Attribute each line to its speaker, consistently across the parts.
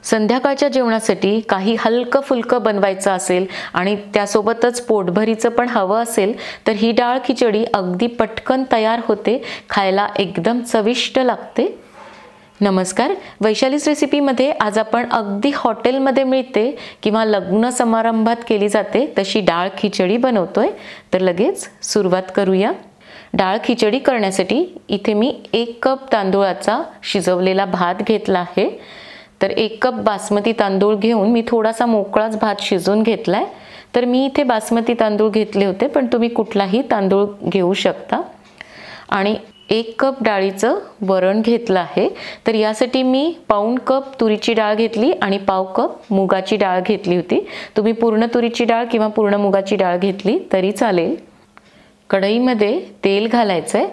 Speaker 1: संध्याकाळच्या जेवणासाठी काही हलकं फुलकं बनवायचं असेल आणि त्यासोबतच पोटभरीचं पण हवं असेल तर ही डाळ खिचडी अगदी पटकन तयार होते, खायला एकदम चविष्ट लागते। नमस्कार, वैशालीस रेसिपीमध्ये आज आपण अगदी हॉटेलमध्ये मिळते किंवा लग्न समारंभात केली जाते तशी डाळ खिचडी बनवतोय। तर लगेच सुरुवात करूया। डाळ खिचडी करण्यासाठी इथे मी 1 कप तांदूळाचा शिजवलेला भात घेतला आहे। तर 1 कप बासमती तांदूळ घेऊन मी थोडासा मोकळाच भात शिजवून घेतलाय। तर मी इथे बासमती तांदूळ घेतले होते, पण तुम्ही कुठलाही तांदूळ घेऊ शकता। आणि 1 कप डाळीचं वरण घेतलं आहे। तर यासाठी मी पाऊण कप तुरीची डाळ घेतली आणि पाव कप मुगाची डाळ घेतली होती। तुम्ही पूर्ण तुरीची डाळ किंवा पूर्ण मुगाची डाळ घेतली तरी चालेल। कढईमध्ये तेल घालायचंय,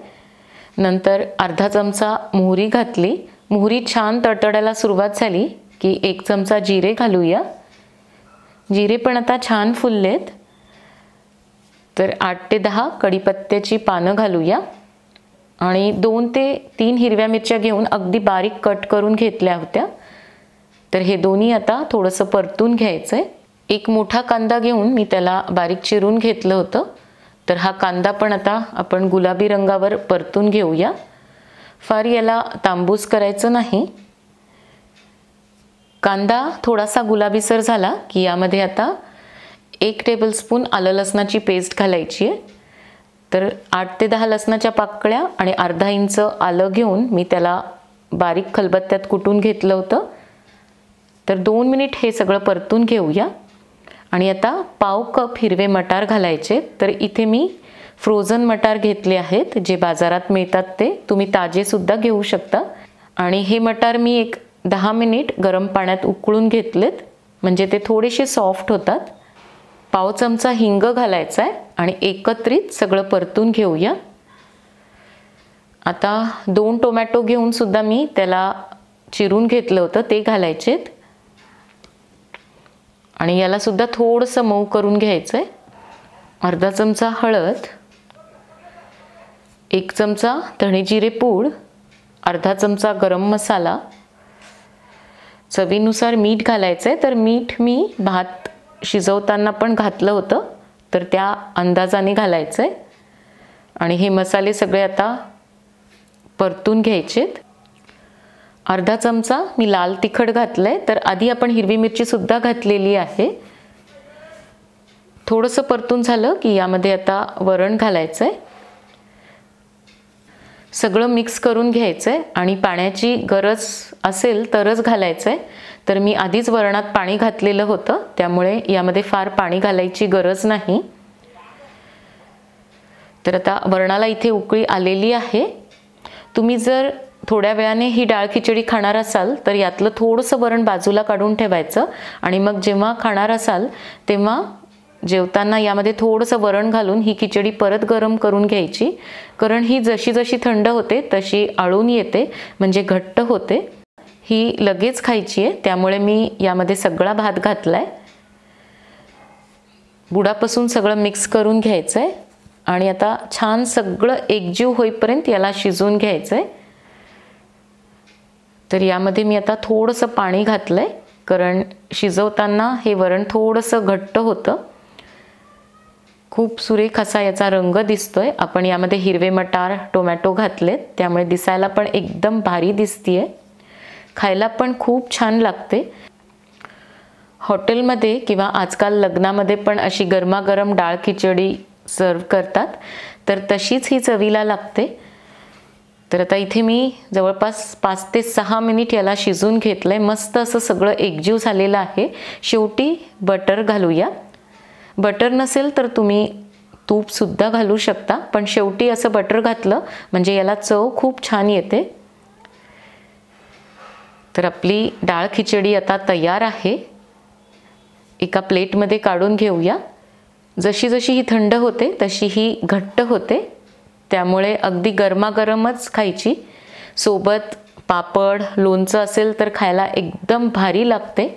Speaker 1: नंतर अर्धा चमचा मोहरी घातली। मोहरी छान तडतडायला सुरुवात झाली की 1 चमचा जिरे घालूया। जिरे पण आता छान फुललेत, तर 8 ते 10 कढीपत्त्याची पानं घालूया आणि 2 ते 3 हिरव्या मिरच्या घेऊन अगदी बारीक कट करून घेतल्या होत्या। तर हे दोन्ही आता थोडंसं परतून घ्यायचंय। 1 मोठा कांदा घेऊन मी त्याला बारीक चिरून घेतलं होतं। तर हा कांदा पण आता आपण गुलाबी रंगावर परतून घेऊया। फार याला तांबूस करायचं नाही। कांदा थोडासा गुलाबीसर झाला की यामध्ये आता 1 टेबलस्पून आलं लसणाची पेस्ट घालायची आहे। तर 8 ते 10 लसणाच्या पाकळ्या आणि अर्धा इंच आलं घेऊन मी त्याला बारीक खलबत्त्यात कुटून घेतलं होतं। तर 2 मिनिट हे सगळं परतून घेऊया। आणि आता पाव कप हिरवे मटार घालायचे। तर इथे मी फ्रोझन मटार घेतले आहेत, जे बाजारात मिळतात ते तुम्ही ताजे सुद्धा घेऊ शकता। आणि हे मटार मी 10 मिनिट गरम पाण्यात उकळून घेतलेत, म्हणजे ते थोडेसे सॉफ्ट होतात। पाव चमचा हिंग घालायचा आहे आणि एकत्रित सगळं परतून घेऊया। आता 2 टोमॅटो घेऊन सुद्धा मी त्याला चिरून घेतलं होतं, ते घालायचेत आणि याला सुद्धा थोडंसं मऊ करून घ्यायचंय। अर्धा चमचा हळद, 1 चमचा धणे जिरे पूड, अर्धा चमचा गरम मसाला, चवीनुसार मीठ घालायचंय। तर मीठ मी भात शिजवताना पण घातलं होतं, तर त्या अंदाजाने घालायचंय। आणि हे मसाले सगळे आता परतून घ्यायचेत। अर्धा चमचा मी लाल तिखट घातलंय, तर आधी आपण हिरवी मिरची सुद्धा घातलेली आहे। थोडंसं परतून झालं की यामध्ये आता वरण घालायचंय। सगळं मिक्स करून घ्यायचंय आणि पाण्याची गरज असेल तरच घालायचंय। तर मी आधीच वरणात पाणी घातलेलं होतं, त्यामुळे यामध्ये फार पाणी घालायची गरज नाही। तर आता वरणाला इथे उकळी आलेली आहे। तुम्ही जर थोड्या वेळाने ही डाळ खिचडी खाणार असाल तर यातलं थोडंसं वरण बाजूला काढून ठेवायचं आणि मग जेव्हा खाणार असाल तेव्हा जेवताना यामध्ये थोडंसं वरण घालून ही खिचडी परत गरम करून घ्यायची, कारण ही जशी जशी थंड होते तशी आळून येते, म्हणजे घट्ट होते। ही लगेच खायची आहे, त्यामुळे मी यामध्ये सगळा भात घातलाय। बुडापासून सगळं मिक्स करून घ्यायचंय आणि आता छान सगळं एकजीव होईपर्यंत याला शिजवून घ्यायचंय। तर यामध्ये मी आता थोडंसं पाणी घातलंय, कारण शिजवताना हे वरण थोडंसं घट्ट होतं। खूप सुरेख असा याचा रंग दिसतोय। आपण यामध्ये हिरवे मटार, टोमॅटो घातलेत, त्यामुळे दिसायला पण एकदम भारी दिसतीये। खायला पण खूप छान लागते। हॉटेलमध्ये किंवा आजकाल लग्नामध्ये पण अशी गरमागरम डाळ खिचडी सर्व करतात, तर तशीच ही चवीला लागते। तर आता इथे मी जवळपास 5 ते 6 मिनिट याला शिजवून घेतलंय। मस्त असं सगळं एकजीव झालेलं आहे। शेवटी बटर घालूया। बटर नसेल तर तुम्ही तूप सुद्धा घालू शकता, पण शेवटी असं बटर घातलं म्हणजे याला चव खूप छान येते। तर आपली डाळ खिचडी आता तयार आहे। एका प्लेटमध्ये काढून घेऊया। जशी जशी ही थंड होते तशी ही घट्ट होते, त्यामुळे अगदी गरमागरमच खायची। सोबत पापड, लोणचं असेल तर खायला एकदम भारी लागते।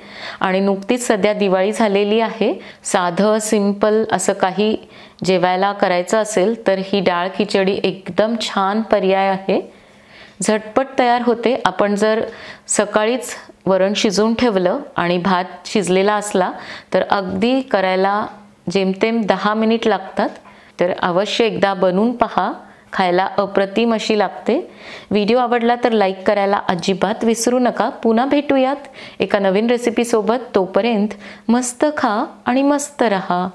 Speaker 1: आणि नुकतीच सध्या दिवाळी झालेली आहे, साधं सिंपल असं काही जेवायला करायचं असेल तर ही डाळ खिचडी एकदम छान पर्याय आहे। झटपट तयार होते. आपण जर सकाळीच वरण शिजवून ठेवलं आणि भात शिजलेला असला तर अगदी करायला जेमतेम 10 मिनिट लागतात. तर अवश्य एकदा बनवून पहा, खायला अप्रतिम अशी लागते. व्हिडिओ आवडला तर लाईक करायला अजिबात विसरू नका. पुन्हा भेटूयात एका नवीन रेसिपीसोबत. तोपर्यंत मस्त खा आणि मस्त रहा.